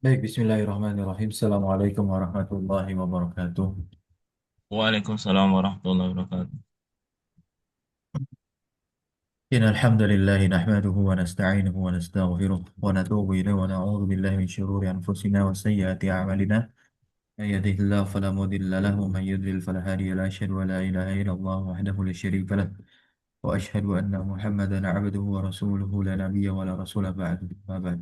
Baik, Bismillahirrahmanirrahim. Assalamualaikum warahmatullahi wabarakatuh. Waalaikumsalam warahmatullahi wabarakatuh. Alhamdulillahi nahmaduhu wa nasta'inuhu wa nastaghfiruh wa natubu ilayhi wa na'udzu billahi min shururi anfusina wa sayyiati a'malina. Man yahdihillahu fala mudilla lahu wa man yudlil fala hadiya lahu. Asyhadu an la ilaha illallah wahdahu la syarika lahu wa asyhadu anna Muhammadan 'abduhu wa rasuluhu la nabiyya wa la rasula ba'du. Ma ba'd.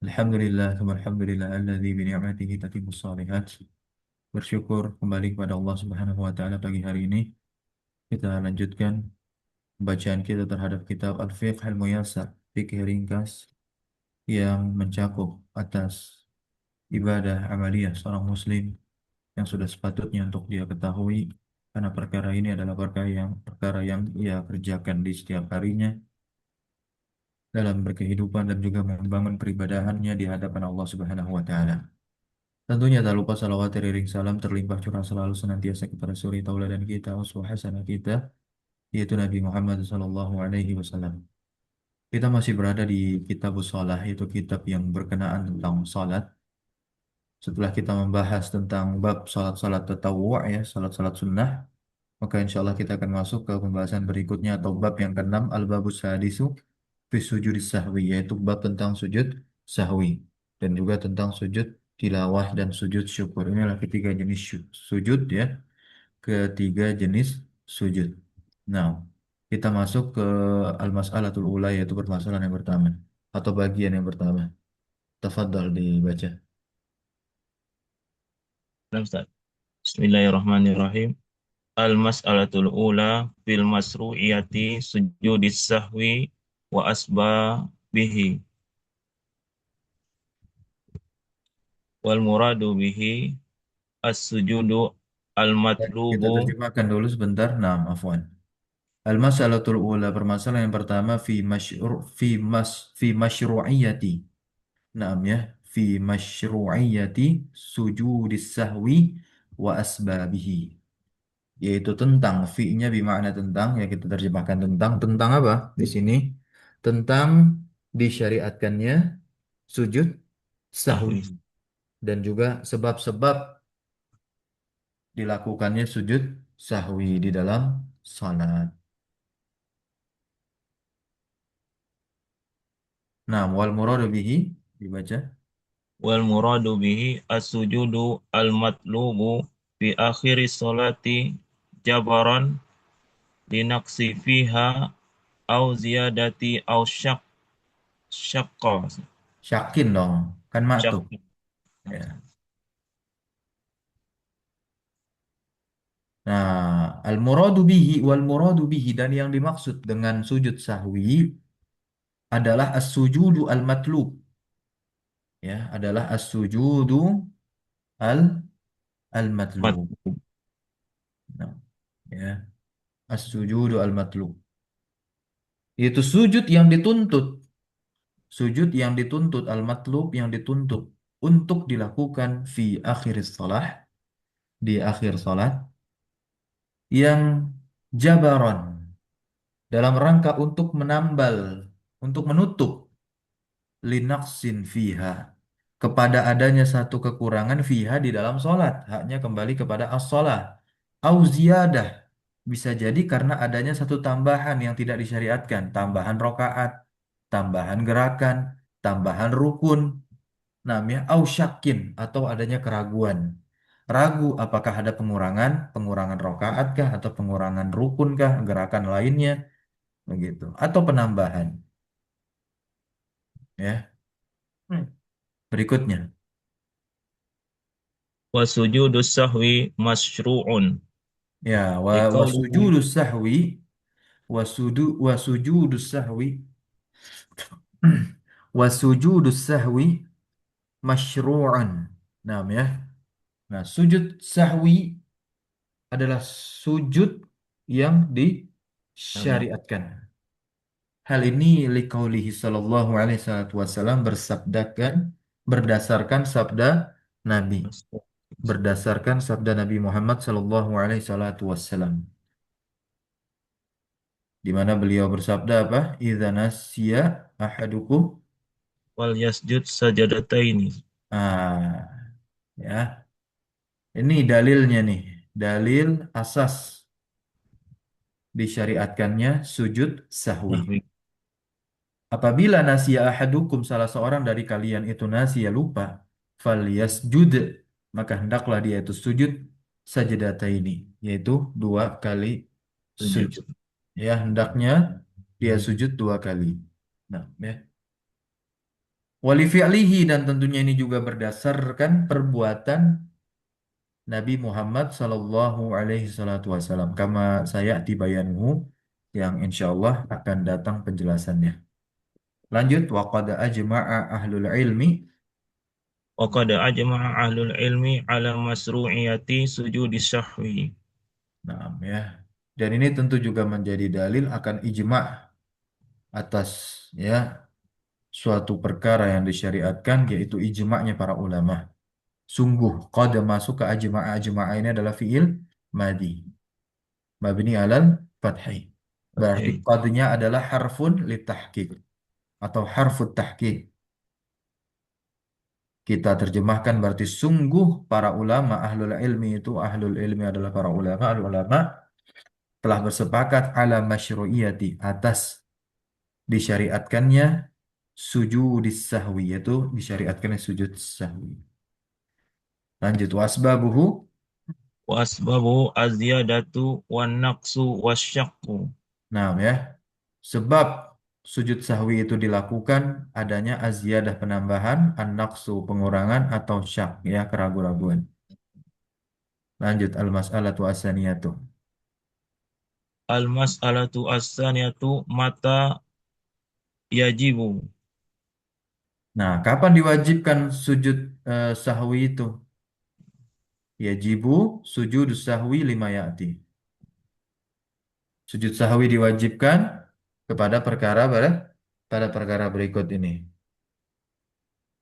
Alhamdulillah, thumma alhamdulillah alladzi bi ni'matihi tatimmus shalihat. Bersyukur kembali kepada Allah Subhanahu wa taala pagi hari ini. Kita lanjutkan bacaan kita terhadap kitab Al-Fiqh Al-Muyassar, fikih ringkas yang mencakup atas ibadah amaliyah seorang muslim yang sudah sepatutnya untuk dia ketahui, karena perkara ini adalah perkara yang ia kerjakan di setiap harinya dalam berkehidupan dan juga membangun peribadahannya di hadapan Allah Subhanahu wa taala. Tentunya tak lupa salawat iring salam terlimpah curah selalu senantiasa kepada suri tauladan kita, uswah hasanah kita, yaitu Nabi Muhammad sallallahu alaihi wasallam. Kita masih berada di kitab Shalah, yaitu kitab yang berkenaan tentang salat. Setelah kita membahas tentang bab salat-salat tatawwu' ya, salat-salat sunnah, maka insya Allah kita akan masuk ke pembahasan berikutnya atau bab yang keenam, al-babus sadisu fi sujudis sahwi, yaitu bab tentang sujud sahwi dan juga tentang sujud tilawah dan sujud syukur. Inilah ketiga jenis sujud ya, ketiga jenis sujud. Nah, kita masuk ke al-mas'alatul ula, yaitu permasalahan yang pertama atau bagian yang pertama. Tafadhal dibaca. Salam, Ustaz. Bismillahirrahmanirrahim. Al-mas'alatul ula fil masru'iyati sujudis sahwi wa asbabihi wal muradu bihi as-sujudu Kita al-matlubu. terjemahkan dulu sebentar. Nah, afwan. Al-mas'alatul ula, permasalahan yang pertama fi masyru'iyati. Naam ya, fi masyru'iyati sujudis sahwi wa asbabihi. Yaitu tentang, fi-nya bermakna tentang, ya kita terjemahkan tentang apa di sini? Tentang disyariatkannya sujud sahwi Sahwi. dan juga sebab-sebab dilakukannya sujud sahwi di dalam salat. Nah, wal muradu bihi dibaca. Wal muradu bihi as-sujudu al-matlubu fi akhiri sholati jabaran linaqsi fiha au ziyadati au syaqqa. Syakin dong, kan maktub. Syaqqa. Ya. Nah, al muradu bihi wal muradu bihi, dan yang dimaksud dengan sujud sahwi adalah as-sujudu al-matlub, ya, adalah as-sujudu al-matlub. Nah, ya, as-sujudu al-matlub. Itu sujud yang dituntut, sujud yang dituntut, al-matlub yang dituntut untuk dilakukan fi akhir salah, di akhir salat, yang jabaron, dalam rangka untuk menambal, untuk menutup, linaksin fiha, kepada adanya satu kekurangan fiha di dalam sholat, haknya kembali kepada as-sholah, au ziyadah, bisa jadi karena adanya satu tambahan yang tidak disyariatkan, tambahan rokaat, tambahan gerakan, tambahan rukun, namanya au syakin, atau adanya keraguan, ragu apakah ada pengurangan rokaat kah, atau pengurangan rukun kah, gerakan lainnya, begitu, atau penambahan, ya. Berikutnya, Wa sujudus sahwi masyru'un ya, wa liqaulihi sujudus sahwi, wa sujudus sahwi, wa sujudus sahwi masyru'an. Nah, ya. Nah, sujud sahwi adalah sujud yang disyariatkan. Hal ini liqaulihi sallallahu alaihi wasallam, bersabdakan berdasarkan sabda Nabi, berdasarkan sabda Nabi Muhammad sallallahu alaihi wasallam, di mana beliau bersabda apa? Idza nasiya ahadukum, wal yasjud sajadataini. Ah, ya. Ini dalilnya nih. Dalil asas disyariatkannya sujud sahwi. Sahwi. Apabila nasia ahadukum salah seorang dari kalian itu nasia lupa, falyasjud, maka hendaklah dia itu sujud sajadataini, yaitu dua kali Sujud. sujud. Ya, hendaknya dia sujud dua kali. Nah, ya. Wali fi'lihi, dan tentunya ini juga berdasarkan perbuatan Nabi Muhammad Sallallahu Alaihi Wasallam. Kama saya tibayanmu, yang insya Allah akan datang penjelasannya. Lanjut, waqad ajma'a ahlul ilmi. Wa qad ajma'a ahlul ilmi ala masru'iyati sujudi sahwi. Nah, ya. Dan ini tentu juga menjadi dalil akan ijma' atas ya suatu perkara yang disyariatkan, yaitu ijma'nya para ulama. Sungguh qad masuk ke ajma'a, ajma'a ini adalah fiil madi mabni alal fathai. Berarti Oke. qadnya adalah harfun litahqiq atau harfut tahqiq. Kita terjemahkan berarti sungguh para ulama ahlul ilmi, itu ahlul ilmi adalah para ulama, al ulama telah bersepakat ala masyru'iyati, atas disyariatkannya sujud sahwi, yaitu disyariatkannya sujud sahwi. Lanjut, wasbabuhu. Wa asbabu az-ziyadatu wan naqsu wasyaqqu. Nah, ya, sebab sujud sahwi itu dilakukan adanya aziyadah penambahan, an-naqsu pengurangan, atau syak ya keraguan-raguan. Lanjut, al-mas'alatu as-saniyatu. Al-mas'alatu as-saniyatu mata yajibu. Nah, kapan diwajibkan sujud sahwi itu? Yajibu sujud sahwi lima ya'ti. Sujud sahwi diwajibkan kepada perkara pada perkara berikut ini.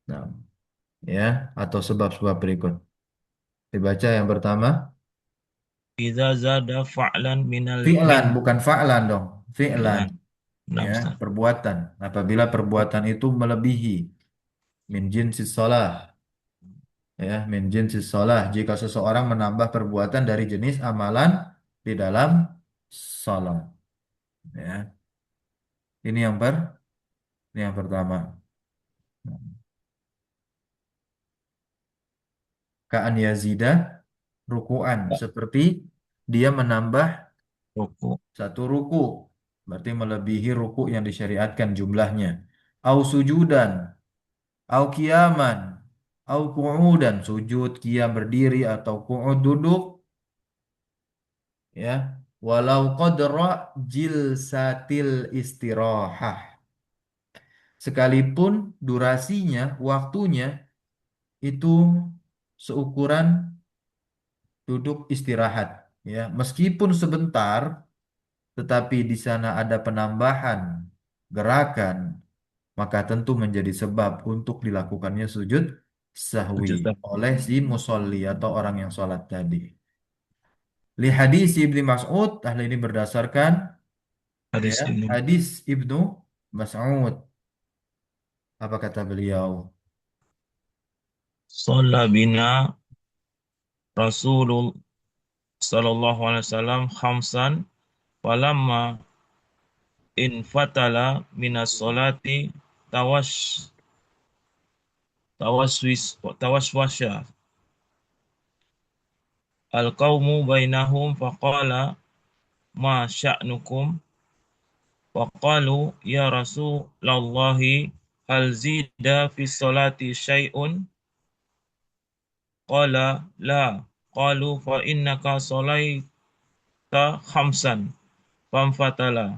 Nah, ya, atau sebab-sebab berikut. Dibaca yang pertama, Idza zada fa'lan minal fi'lan min bukan fa'lan dong. Fi'lan, fi'lan. Nah, ya, Ustaz. perbuatan. Apabila perbuatan itu melebihi min jinsis shalah, ya, min jinsis shalah. Jika seseorang menambah perbuatan dari jenis amalan di dalam salat, ya. Ini yang ini yang pertama. Ka'an yazida ruku'an, seperti dia menambah Ruku. satu ruku, berarti melebihi ruku yang disyariatkan jumlahnya. Au sujudan, au qiyaman, au qu'udan, sujud, qiyam berdiri, atau qu'ud duduk, ya. Walau qadra jilsatil istirahah, sekalipun durasinya, waktunya itu seukuran duduk istirahat, ya. Meskipun sebentar, tetapi di sana ada penambahan gerakan, maka tentu menjadi sebab untuk dilakukannya sujud sahwi Sujud oleh sahwi. si musolli atau orang yang sholat tadi. Li hadis Ibnu Mas'ud, ahli ini berdasarkan ya Hadis ini. hadis Ibnu Mas'ud. Apa kata beliau? Shalla bina Rasulullah sallallahu alaihi wasallam khamsan falamma infatala minas solati tawas tawaswasya al qaumu bainahum faqala ma sya'nukum faqalu ya rasulallahi hal zida fi solati syai'un qala la qalu fa innaka solaita khamsan famfatala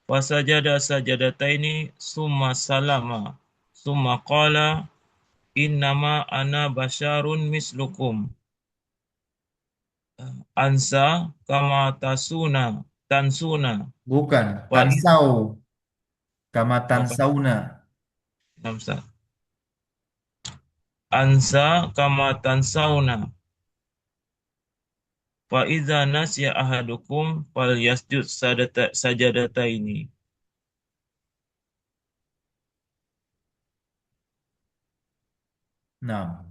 fasajada sajadataini summa salama summa qala innama ana basyarun mislukum ansa kama tansuna Bukan, wa tansau, kama apa tansauna. namsa ansa kama tansauna fa idza nasiya ahadukum falyasjud sajadataini. Nah,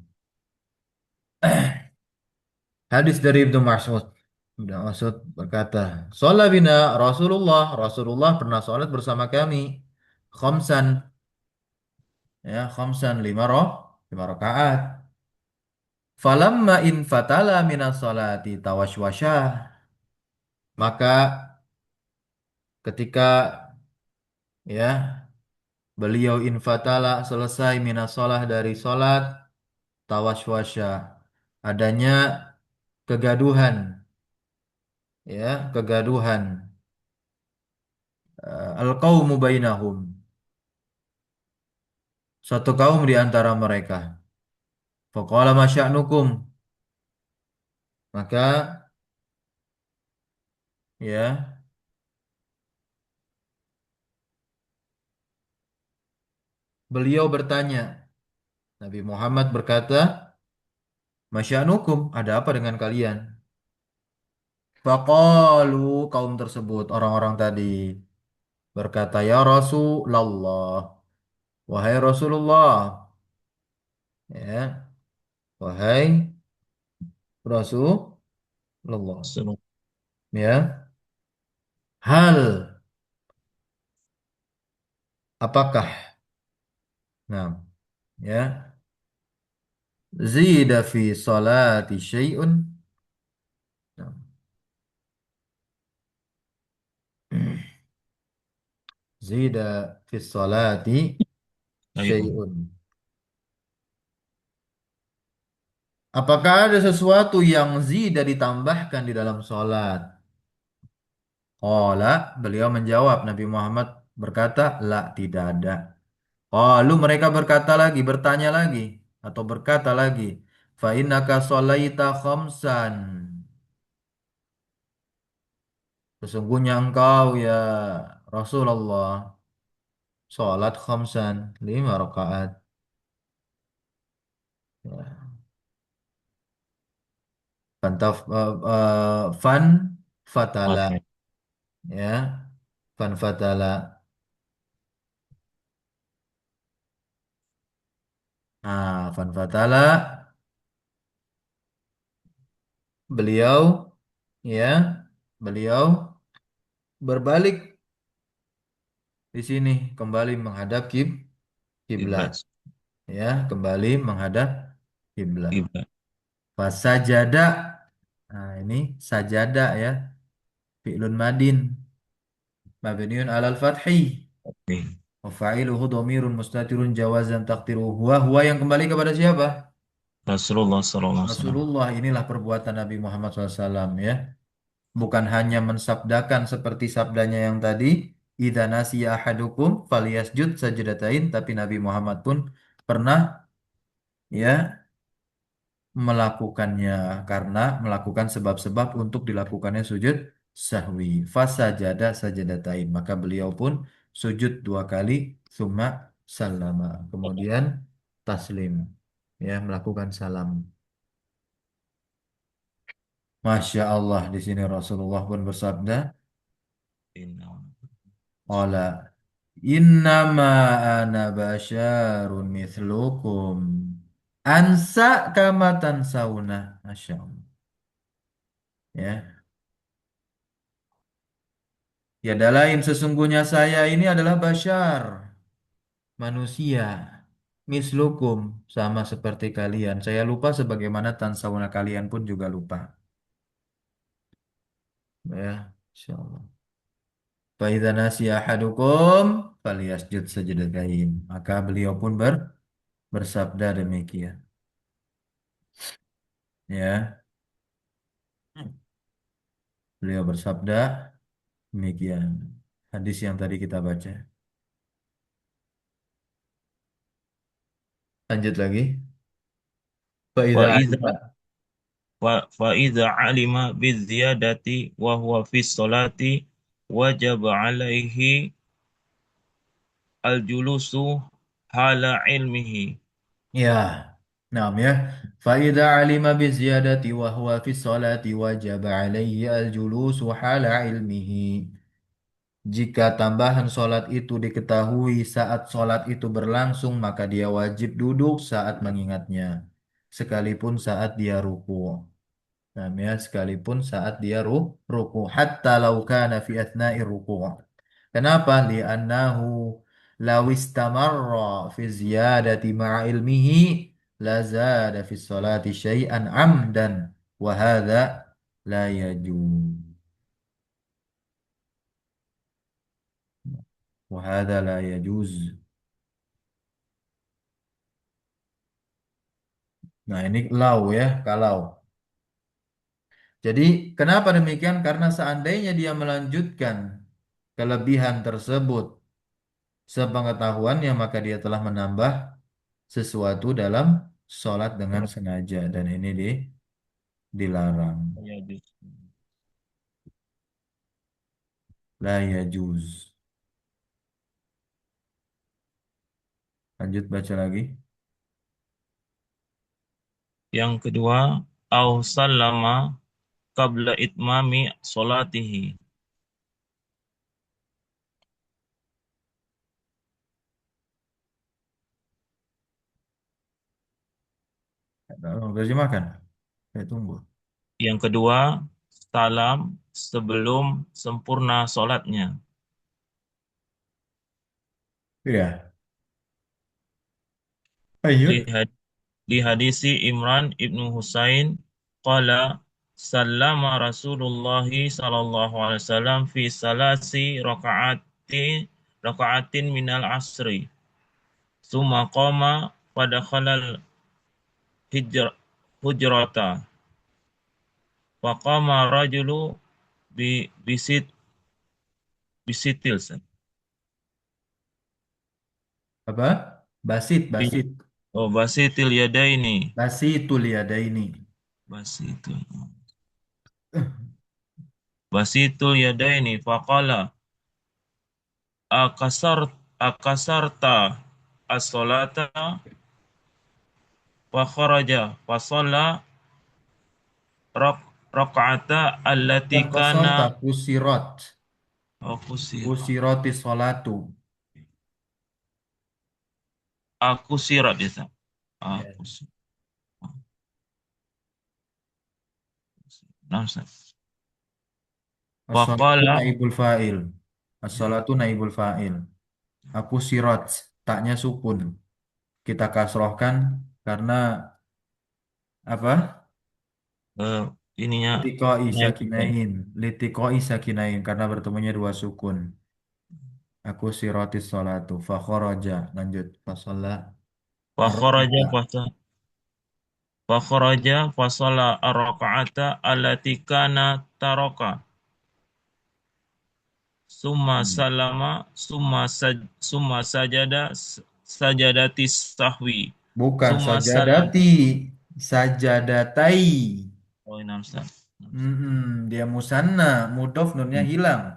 hadis dari Ibnu Mas'ud. Ibnu Mas'ud berkata, "Shalla bina Rasulullah, Rasulullah pernah sholat bersama kami. Khamsan, ya, khamsan lima rakaat. Falamma in fatala minas sholati tawashwashah." Maka ketika, ya, beliau infatala selesai minas sholah dari sholat tawaswasya, adanya kegaduhan, ya, kegaduhan, al-qaumu bainahum, satu kaum di antara mereka. Faqala masya'nukum, maka, ya, beliau bertanya, Nabi Muhammad berkata, masya'nukum, ada apa dengan kalian? Faqalu, kaum tersebut, orang-orang tadi berkata, ya Rasulullah, wahai Rasulullah, ya, wahai Rasulullah, Seru. ya, hal, apakah, nah, ya, zida fi salati syai'un, nah, zida fi salati Ayun. syai'un. Apakah ada sesuatu yang zida ditambahkan di dalam salat? Qala, beliau menjawab, Nabi Muhammad berkata, la, tidak ada. Lalu mereka berkata lagi, bertanya lagi, atau berkata lagi, fa innaka sholaita khamsan. Sesungguhnya engkau, ya Rasulullah, sholat khamsan, lima rakaat. Ya. Fantaf, fan fatala, Mata. ya, fan fatala. Nah, fan fatala, beliau, ya, beliau berbalik di sini, kembali menghadap kiblat, Kiblat. ya, kembali menghadap kiblat. Kiblat. Fasajada, nah ini sajada, ya, fi'lun madin, mabniun alal fathi. Oke. Wa fa'iluhu dhamirun mustatirun jawazan taqdiruhu huwa, huwa yang kembali kepada siapa? Rasulullah sallallahu alaihi wasallam. Rasulullah. Inilah perbuatan Nabi Muhammad SAW, ya. Bukan hanya mensabdakan seperti sabdanya yang tadi, idza nasiya ahadukum falyasjud sajdatain, tapi Nabi Muhammad pun pernah, ya, melakukannya karena melakukan sebab-sebab untuk dilakukannya sujud sahwi. Fasajada sajadatain, maka beliau pun sujud dua kali, summa salama, kemudian taslim, ya, melakukan salam. Masya Allah, di sini Rasulullah pun bersabda, Inna. Qala innama ana basyarun mithlukum ansa kama tansawna. Masya Allah, ya. Ya, lain, sesungguhnya saya ini adalah basyar, manusia, mislukum, sama seperti kalian. Saya lupa sebagaimana tansawna, kalian pun juga lupa. Ya, insyaallah. Fa idza nasiya ahadukum falyasjud sajdatain. Maka beliau pun bersabda demikian. Ya, beliau bersabda demikian. Hadis yang tadi kita baca. Lanjut lagi. Fa idza Fa alima. فإذا علم بالزيادة وهو في الصلاة وجب عليه الجلوس حال علمه. Ya, nah, ya. Faida alima bi ziyadati wa huwa fi sholati wajib alaihi al-julusu hala ilmihi. Jika tambahan sholat itu diketahui saat sholat itu berlangsung, maka dia wajib duduk saat mengingatnya. Sekalipun saat dia ruku. Nah, ya, sekalipun saat dia ruku. Hatta lau kana fi athnai ruku. Kenapa? Li'annahu law istamarra fi ziyadati ma'a ilmihi lazada fi sholati syai'an amdan. Wahada la yajuz. Wahada la yajuz. Nah, ini lau ya, kalau. Jadi, kenapa demikian? Karena seandainya dia melanjutkan kelebihan tersebut sepengetahuannya, maka dia telah menambah sesuatu dalam sholat dengan sengaja. Dan ini dilarang. Ya, juz. La yajuz. Lanjut baca lagi. Yang kedua, au sallama qabla itmami solatihi. Terjemahkan. Saya tunggu. Yang kedua, salam sebelum sempurna solatnya. Ya. Ayo. Lihat di hadisi Imran ibnu Husain, qala sallama Rasulullah sallallahu alaihi wasallam fi salasi rakaatin minal asri. Summa qama pada khalal hujrata. Faqama rajulu bi bisit bisitil. Apa? Basit, Bi, basit. oh, basitil yadaini. Basitul yadaini. Basitul. Basitul yadaini faqala akasar akasarta as-salata wa kharaja fa shalla rak rakaata allati Bukan kosor, kana tak kusirat. aku sirat Kusiroti solatu. aku sirat ya. Ya. Aku sirat. Nah, Ustaz. As-salatu Faqala naibul fa'il. As-salatu naibul fa'il. Aku sirat. Taknya sukun. Kita kasrohkan karena apa? eh, ininya Litikoi menyakitkan. sakinain. Litikoi sakinain. Karena bertemunya dua sukun. Aku siratis salatu. Fakhoroja. Lanjut. Fasolah. Fakharaja Ar-rakata. fakharaja fa shalla ar-raka'ata allati kana taraka. Summa Hmm. salama, summa sajada, sajadatis sahwi. Bukan Summa salam. sajadati. Sajadatai. Oh, ini Ustaz. Dia musanna. Mudof nunnya hilang.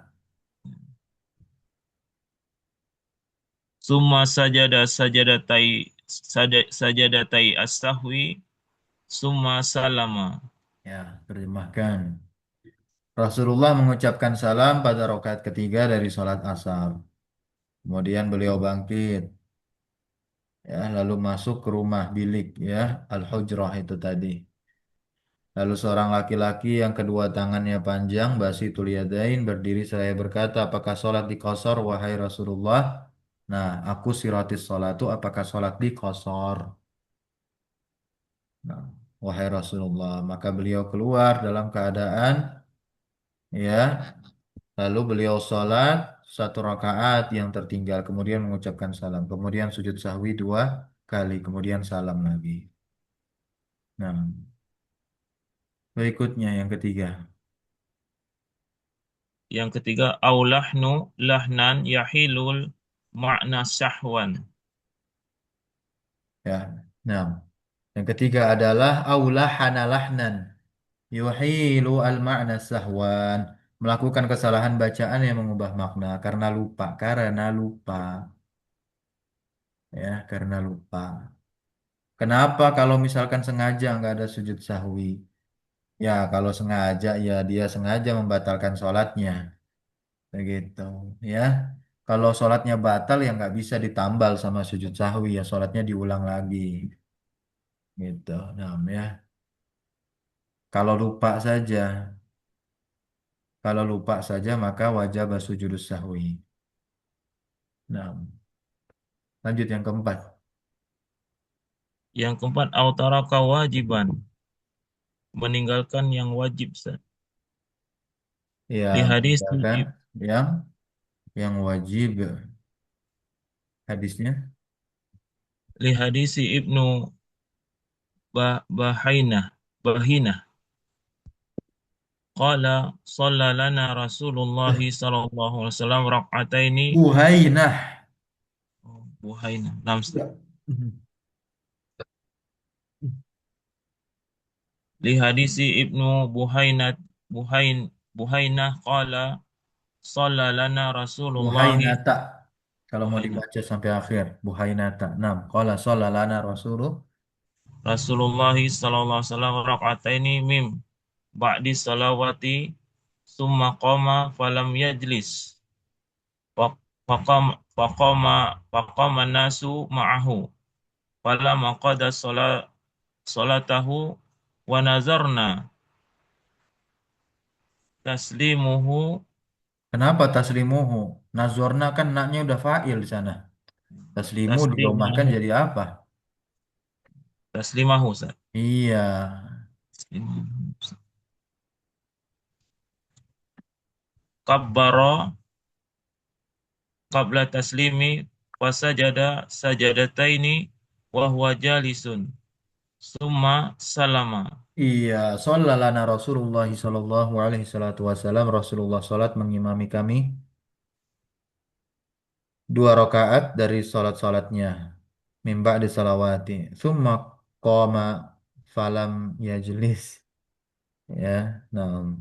Summa sajada sajadatai sajadatai as-sahwi. Summa salama. Ya, terjemahkan. Rasulullah mengucapkan salam pada rakaat ketiga dari sholat asar. Kemudian beliau bangkit, ya, lalu masuk ke rumah bilik, ya, al-hujrah itu tadi. Lalu seorang laki-laki yang kedua tangannya panjang, basitul yadain, berdiri seraya berkata, apakah sholat di qasar, wahai Rasulullah? Nah, aku siratis sholatu, apakah sholat di qasar? Nah, wahai Rasulullah, maka beliau keluar dalam keadaan, ya, lalu beliau sholat satu rakaat yang tertinggal, kemudian mengucapkan salam, kemudian sujud sahwi dua kali, kemudian salam lagi. Nah, berikutnya yang ketiga, Yang ketiga, aulahnu lahnan yahilul makna syahwan. ya. Nah, yang ketiga adalah aulah hanalahnan yuhilu al makna sahwan, melakukan kesalahan bacaan yang mengubah makna karena lupa, ya, karena lupa. Kenapa kalau misalkan sengaja nggak ada sujud sahwi? Ya, kalau sengaja, ya dia sengaja membatalkan sholatnya. begitu ya. Kalau sholatnya batal ya nggak bisa ditambal sama sujud sahwi ya, sholatnya diulang lagi gitu. Nah, ya. Kalau lupa saja, kalau lupa saja maka wajib sujudus sahwi. Nah, lanjut yang keempat. Yang keempat, autaraka wajiban, meninggalkan yang wajib. Ustaz. Ya, Li hadis meninggalkan yang yang wajib hadisnya. li hadisi Ibnu Bahainah Bahinah qala shalla lana Rasulullah sallallahu alaihi wasallam rak'ataini. Buhainah. Oh, Buhainah. Nam Ustaz. Ya. Li hadisi Ibnu Buhain Buhainah qala shalla lana Rasulullah. Buhainata. Kalau mau Buhainah. dibaca sampai akhir, Buhainata. 6. Qala shollalana Rasuluh. Rasulullah sallallahu alaihi wasallam rak'ataini mim ba'di salawati summa qama falam yajlis. Faqama faqama nasu ma'ahu. Falamma qada salatahu wa nazarna taslimuhu. Kenapa taslimuhu? Nazorna kan naknya udah fa'il di sana. Taslimu didomahkan Taslimahu. jadi apa? Taslimahu Ustaz. Iya. Taslimahu. Kabbara qabla taslimi wasajada sajadataini wa huwa jalisun summa salama. Iya, shollalana Rasulullah sallallahu alaihi salatu wasallam. Rasulullah salat mengimami kami 2 rakaat dari salat-salatnya. Mimba di salawati. Summa qama falam yajlis. Ya, nah.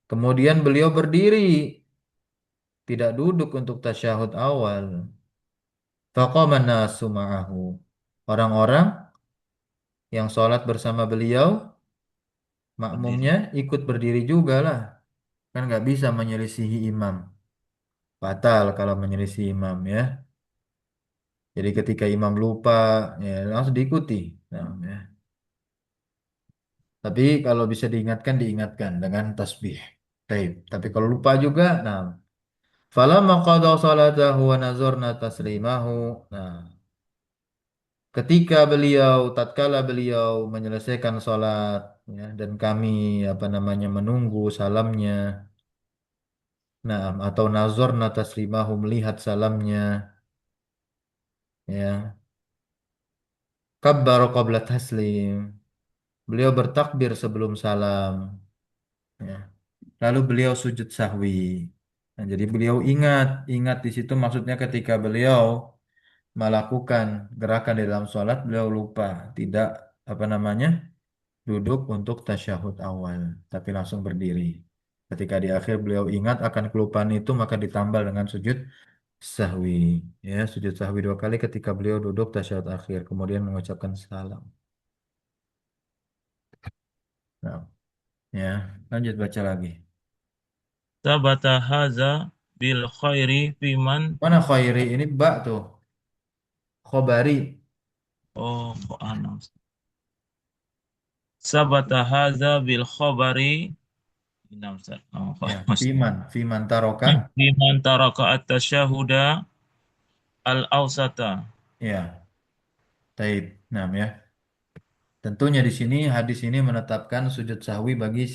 Kemudian beliau berdiri, tidak duduk untuk tasyahud awal. Faqama nasu ma'ahu. Orang-orang yang sholat bersama beliau, makmumnya Berdiri. ikut berdiri juga lah. Kan nggak bisa menyelisihi imam. Batal kalau menyelisih imam ya. Jadi ketika imam lupa, ya langsung diikuti. Nah, ya. Tapi kalau bisa diingatkan, diingatkan dengan tasbih. Taib. Tapi kalau lupa juga, nah. Falamma qada salatahu wa nazarna taslimahu. Nah, ketika beliau, tatkala beliau menyelesaikan sholat, ya, dan kami apa namanya menunggu salamnya, nah, atau nazarna taslimahu melihat salamnya, ya, kabbar qabla taslim, beliau bertakbir sebelum salam, ya. Lalu beliau sujud sahwi. Nah, jadi beliau ingat di situ maksudnya ketika beliau melakukan gerakan di dalam sholat, beliau lupa, tidak apa namanya duduk untuk tasyahud awal, tapi langsung berdiri. Ketika di akhir beliau ingat akan kelupaan itu, maka ditambal dengan sujud sahwi. Ya, sujud sahwi 2 kali ketika beliau duduk tasyahud akhir, kemudian mengucapkan salam. Nah, ya, lanjut baca lagi. Tabata haza bil khairi fiman. Mana khairi ini bak tuh, khobari. Oh, kok ana. Sabata haza bil khabari. Ini Ustaz. Oh, Ya, Mas. fiman taroka. Fiman taraka at-tasyahuda al-awsata. Ya, taib. Nah, ya. Tentunya di sini hadis ini menetapkan sujud sahwi bagi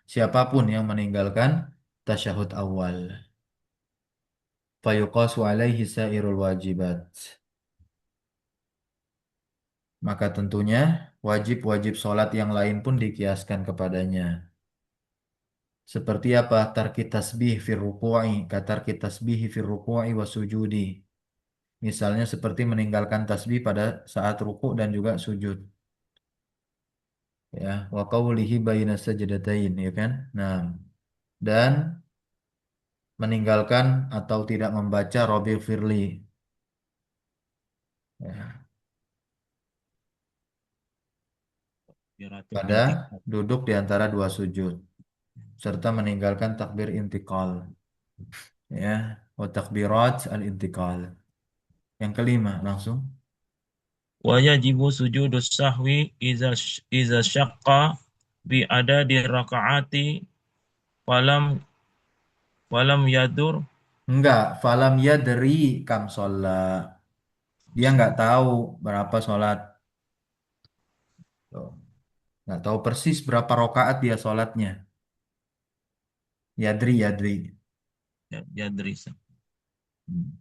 siapapun yang meninggalkan tasyahud awal. Fayuqasu alaihi sairul wajibat. Maka tentunya wajib-wajib sholat yang lain pun dikiaskan kepadanya. Seperti apa? Tarki tasbih fir ruku'i, katarki tasbih fir ruku'i wa sujudi. Misalnya seperti meninggalkan tasbih pada saat ruku' dan juga sujud. Ya, wa qawlihi baina sajdatain, ya kan? Nah, dan meninggalkan atau tidak membaca Robi Firli, ya, Biar pada nanti. duduk di antara 2 sujud. serta meninggalkan takbir intikal. Ya, wa takbirat al-intikal. Yang kelima, langsung. Wa yajibu sujudus sahwi iza syaqqa bi adadi rakaati falam yadur. Enggak, falam yadri kam sholat. Dia nggak tahu berapa sholat. Tuh. Nggak tahu persis berapa rokaat dia sholatnya. Yadri, yadri. Yadri. Hmm.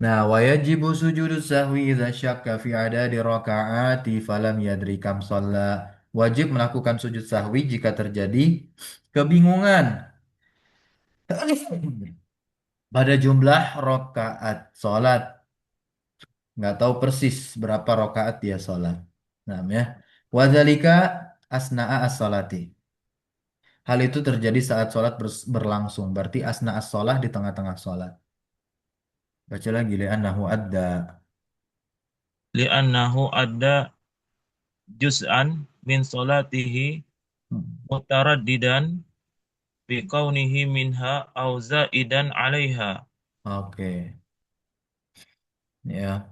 Nah, wajibu sujudus sahwi idza syakka fi adadi rakaati falam yadri kam shalla. Wajib melakukan sujud sahwi jika terjadi kebingungan pada jumlah rokaat sholat. Nggak tahu persis berapa rokaat dia sholat. Nah, ya. Wadzalika asna'a as-sholati. Hal itu terjadi saat sholat berlangsung. Berarti asna as-sholah di tengah-tengah sholat. Baca lagi li'annahu adda. Li'annahu adda juz'an min salatihi Hmm. mutaraddidan bi kaunihi minha au zaidan 'alaiha. Oke, ya.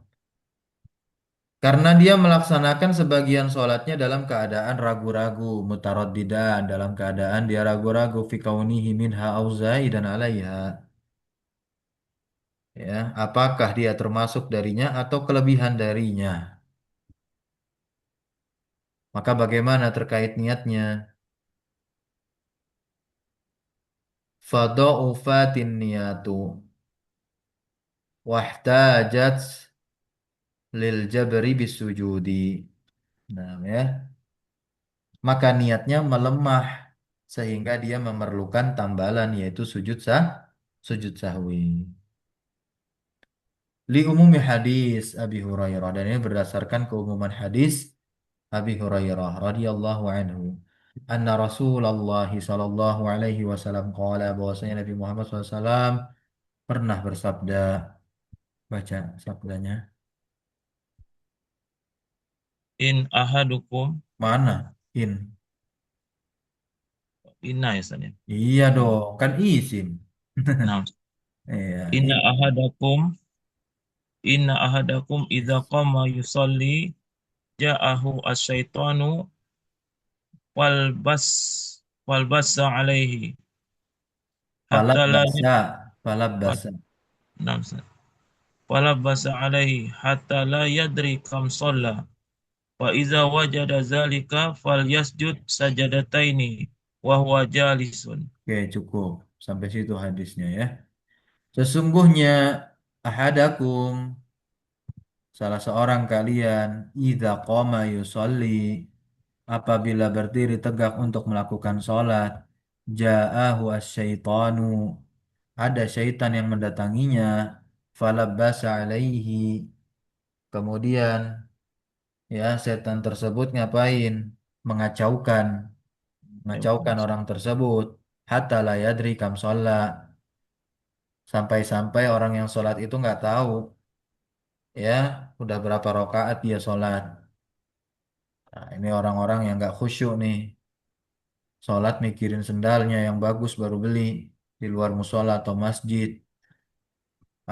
Karena dia melaksanakan sebagian sholatnya dalam keadaan ragu-ragu, mutaraddidan, dalam keadaan dia ragu-ragu, fi kaunihi minha au zaidan 'alaiha. Ya, apakah dia termasuk darinya atau kelebihan darinya? Maka bagaimana terkait niatnya? Fadha'ufatin niyatu wahtajat lil jabri bisujudi. Nah, ya. Maka niatnya melemah sehingga dia memerlukan tambalan yaitu sujud sahwi. Li umumi hadis Abi Hurairah dan ini berdasarkan keumuman hadis Abi Hurairah radhiyallahu anhu. Anna Rasulullah sallallahu alaihi wasallam qala bahwasanya Nabi Muhammad SAW pernah bersabda, baca sabdanya. In ahadukum, Mana? In. inna ya San ya. Iya dong, kan isim. Nah, Iya, inna in. ahadakum inna ahadakum idza qama yusalli ja'ahu asyaitanu wal bas wal basa alaihi Falab hatta la basa, falab basa. nam wala basa alaihi hatta la yadri kam shalla wa iza wajada zalika falyasjud sajadataini wa huwa jalisun. Oke, cukup. Sampai situ hadisnya ya. Sesungguhnya ahadakum salah seorang kalian idza qama yusolli apabila berdiri tegak untuk melakukan sholat ja'ahu asyaitanu ada syaitan yang mendatanginya falabbasa alaihi kemudian ya setan tersebut ngapain mengacaukan mengacaukan orang tersebut hatta la yadri kam sholat sampai-sampai orang yang sholat itu nggak tahu ya udah berapa rakaat dia sholat. Nah, ini orang-orang yang nggak khusyuk nih. Sholat mikirin sendalnya yang bagus baru beli di luar musola atau masjid.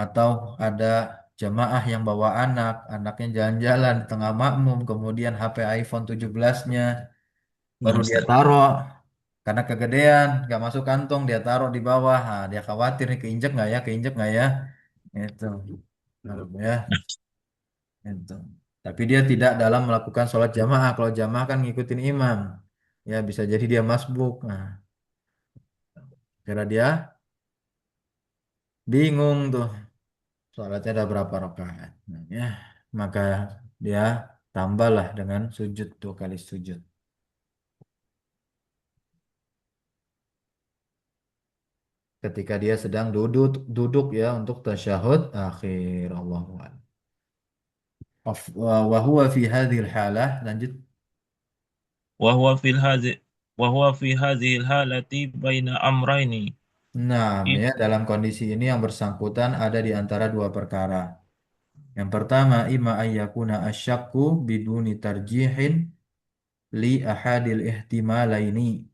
Atau ada jemaah yang bawa anak, anaknya jalan-jalan di tengah makmum, kemudian HP iPhone 17-nya Nah, baru dia Ustaz. taruh karena kegedean, nggak masuk kantong, dia taruh di bawah. Nah, dia khawatir nih keinjek nggak ya, keinjek nggak ya, itu. Ya, itu. Tapi dia tidak dalam melakukan sholat jamaah. Kalau jamaah kan ngikutin imam. Ya bisa jadi dia masbuk. Nah, kira dia bingung tuh. Sholatnya ada berapa rakaat. Nah, ya, maka dia tambahlah dengan sujud 2 kali sujud. Ketika dia sedang duduk duduk ya untuk tasyahud akhir Allahu a'lam. Wa huwa fi hadhil halah lanjut. Wa huwa fil hadhi wa huwa fi hadhil halati baina amrayni. Nah, It ya dalam kondisi ini yang bersangkutan ada di antara 2 perkara. Yang pertama, imma ayyakuna asyakku biduni tarjihin li ahadil ihtimalaini.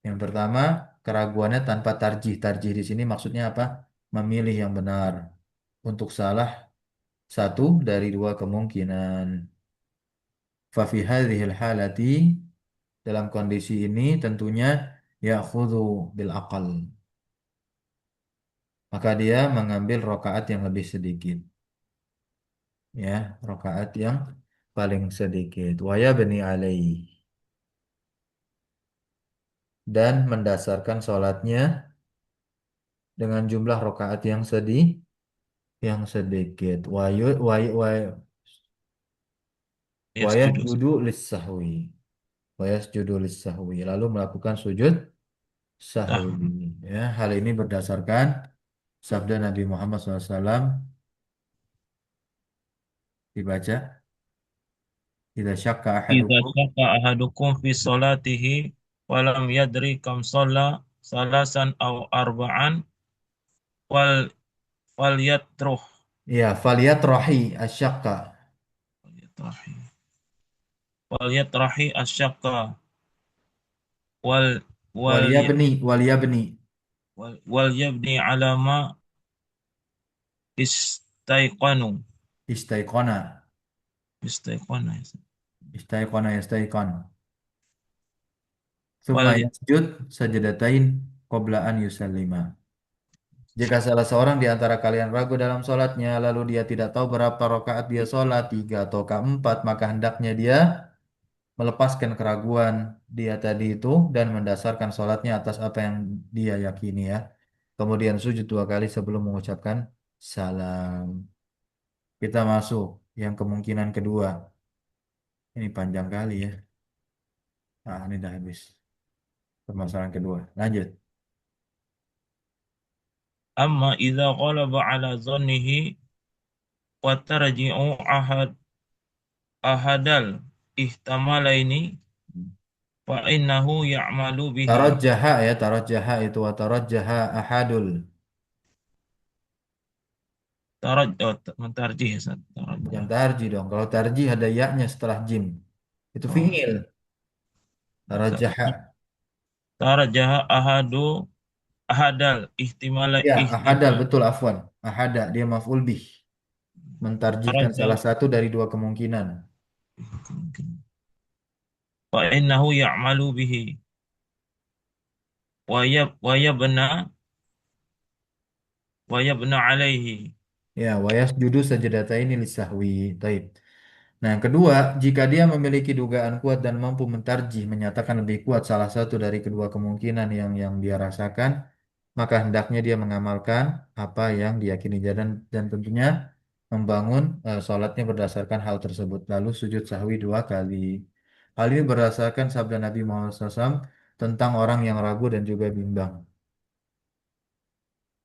Yang pertama, keraguannya tanpa tarjih. Tarjih di sini maksudnya apa? Memilih yang benar untuk salah satu dari dua kemungkinan. Fa fi hadhil halati, dalam kondisi ini tentunya ya'khudhu bil aqal. Maka dia mengambil rokaat yang lebih sedikit. Ya, rokaat yang paling sedikit. Waya bani alaih. Dan mendasarkan sholatnya dengan jumlah rokaat yang sedikit. Wayas Yasjudu. judu lissahwi. Wayas judu lissahwi. Lalu melakukan sujud sahwi. Sahwi. Ya, hal ini berdasarkan sabda Nabi Muhammad SAW dibaca. Idza syakka Idza ahadukum. syaka ahadukum fi salatihi walam yadri kam shalla salasan aw arba'an wal wal yatruh. Ya, falyatrahi asyakka. Wal yatrahi asyakka wal wal Waliyabni. wal yabni ala ma istaiqanu. Istaiqona. Istaiqana. Istaiqona yastaiqon. Thumma Wal yasjud sajadatain qabla an yusallima. Jika salah seorang di antara kalian ragu dalam sholatnya, lalu dia tidak tahu berapa rakaat dia sholat, tiga atau keempat, maka hendaknya dia melepaskan keraguan dia tadi itu dan mendasarkan sholatnya atas apa yang dia yakini ya. Kemudian sujud dua kali sebelum mengucapkan salam. Kita masuk yang kemungkinan kedua. Ini panjang kali ya. Ah, ini dah habis. Permasalahan kedua. Lanjut. amma idza ghalaba ala dhannihi wa tarji'u ahadal ihtamalaini fa innahu ya'malu bihi. Tarajjaha ya, tarajjaha itu wa tarajjaha ahadul. Mentarjih ya, Ustaz. Yang Tarajjah. tarji dong. Kalau tarji ada ya-nya setelah jim. Itu Oh, fi'il. Tarajjaha. tarajjaha ahadal Ya, ahadal ihtimal betul afwan. Ahada dia maf'ul bih. Mentarjihkan salah tarajjah satu dari dua kemungkinan. fa innahu ya'malu bihi wa yabna alaihi. Ya, wayas judu sajadataini lisahwi. Taib. Nah, yang kedua, jika dia memiliki dugaan kuat dan mampu mentarjih, menyatakan lebih kuat salah satu dari kedua kemungkinan yang dia rasakan, maka hendaknya dia mengamalkan apa yang diyakini dia dan tentunya membangun sholatnya berdasarkan hal tersebut. Lalu sujud sahwi dua kali. Hal ini berdasarkan sabda Nabi Muhammad SAW tentang orang yang ragu dan juga bimbang.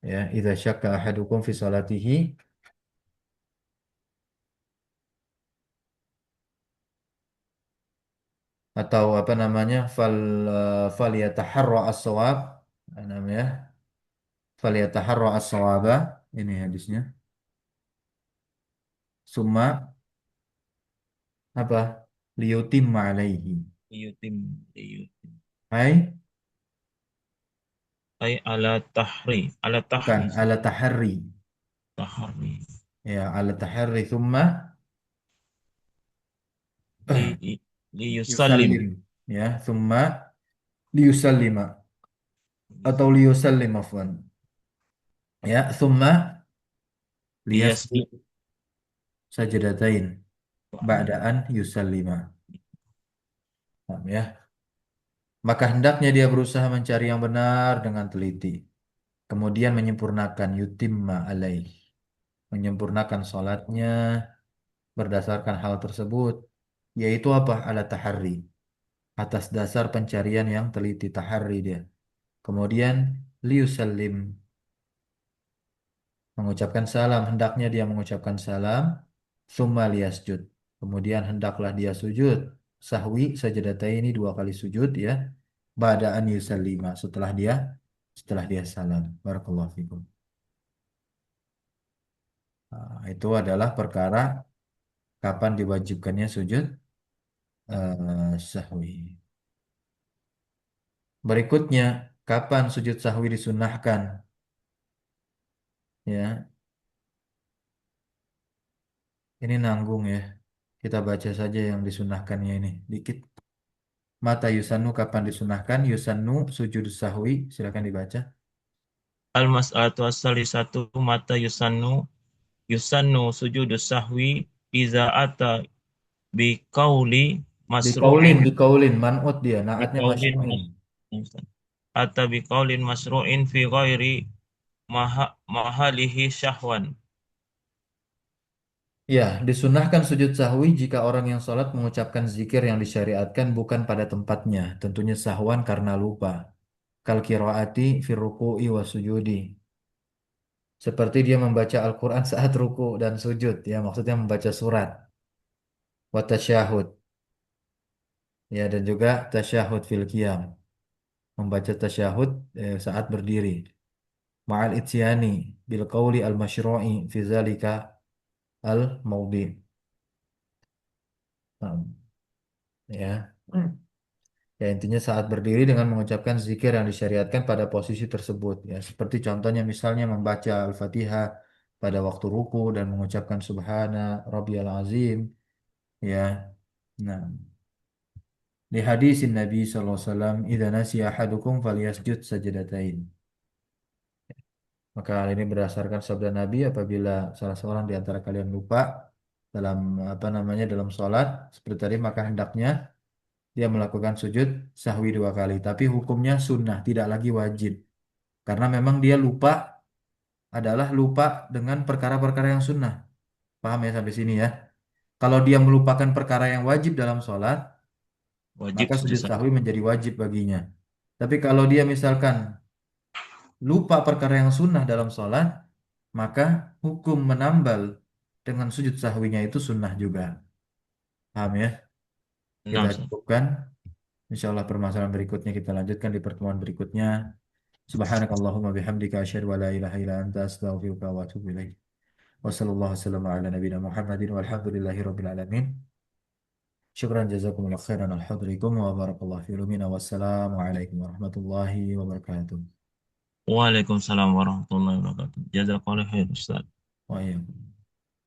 Ya, idza syakka ahadukum fi salatihi atau apa namanya fal yataharra as-shawab namanya fal yataharra as-shawaba ini hadisnya summa apa liyutimma alaihi Liyutim. hai Ay ala bukan tahri ala taharri tahri ya ala taharri summa li li yusallim. yusallim ya summa liyusallima atau liyusallim afwan ya summa liyasjud Liyasjud. sajadatain ba'daan yusallima. Paham ya. Maka hendaknya dia berusaha mencari yang benar dengan teliti. Kemudian menyempurnakan yutimma alaih. Menyempurnakan sholatnya berdasarkan hal tersebut. Yaitu apa? Ala tahari. Atas dasar pencarian yang teliti tahari dia. Kemudian liusallim. Mengucapkan salam. Hendaknya dia mengucapkan salam. Summa liyasjud. Kemudian hendaklah dia sujud. Sahwi sajadataini dua kali sujud ya. Ba'da'an yusallima. Setelah dia salam. Barakallahu fikum. Nah, itu adalah perkara kapan diwajibkannya sujud sahwi. Berikutnya, kapan sujud sahwi disunahkan? Ya, ini nanggung ya. Kita baca saja yang disunahkannya ini dikit. Mata yusannu kapan disunahkan? Yusannu sujud sahwi. Silakan dibaca. Al-mas'alatu as-salisatu mata yusannu sujudus sahwi iza ata bi qauli masru'in Dikaulin, manut dia. bi Naatnya qaulin masyru'in. mas ata bi qaulin masru'in fi ghairi mahalihi syahwan. Ya, disunahkan sujud sahwi jika orang yang sholat mengucapkan zikir yang disyariatkan bukan pada tempatnya. Tentunya sahwan karena lupa. Kal qiraati fi ruku'i wa sujudi. Seperti dia membaca Al-Quran saat ruku dan sujud. Ya, maksudnya membaca surat. Wa tasyahud. Ya, dan juga tasyahud fil qiyam. Membaca tasyahud saat berdiri. Ma'al ityani bil qawli al-masyru'i fi zalika al-mawdi. Nah, ya. Ya, intinya saat berdiri dengan mengucapkan zikir yang disyariatkan pada posisi tersebut. Ya, seperti contohnya misalnya membaca Al-Fatihah pada waktu ruku dan mengucapkan Subhana Rabbiyal Azim. Ya, nah, di hadisin Nabi SAW, "Idza nasiya ahadukum falyasjud sajdatain." Maka hal ini berdasarkan sabda Nabi, apabila salah seorang di antara kalian lupa dalam apa namanya dalam sholat seperti tadi, maka hendaknya dia melakukan sujud sahwi 2 kali. Tapi hukumnya sunnah, tidak lagi wajib. Karena memang dia lupa adalah lupa dengan perkara-perkara yang sunnah. Paham ya sampai sini ya? Kalau dia melupakan perkara yang wajib dalam sholat, Wajib maka sujud sujud sahwi. sahwi menjadi wajib baginya. Tapi kalau dia misalkan lupa perkara yang sunnah dalam sholat, maka hukum menambal dengan sujud sahwinya itu sunnah juga. Paham ya? Kita Nah, Ustaz. cukupkan. Insya Allah permasalahan berikutnya kita lanjutkan di pertemuan berikutnya. Subhanakallahumma bihamdika asyhadu an la ilaha illa anta astaghfiruka wa atubu ilaik. Wa sallallahu wasallam ala nabiyina Muhammadin walhamdulillahi rabbil alamin. Syukran jazakumullah khairan al-hadrikum wa barakallahu fi lumina wassalamu alaikum warahmatullahi wabarakatuh. Waalaikumsalam warahmatullahi wabarakatuh. Jazakallahu khair, Ustaz. Wa iyyakum.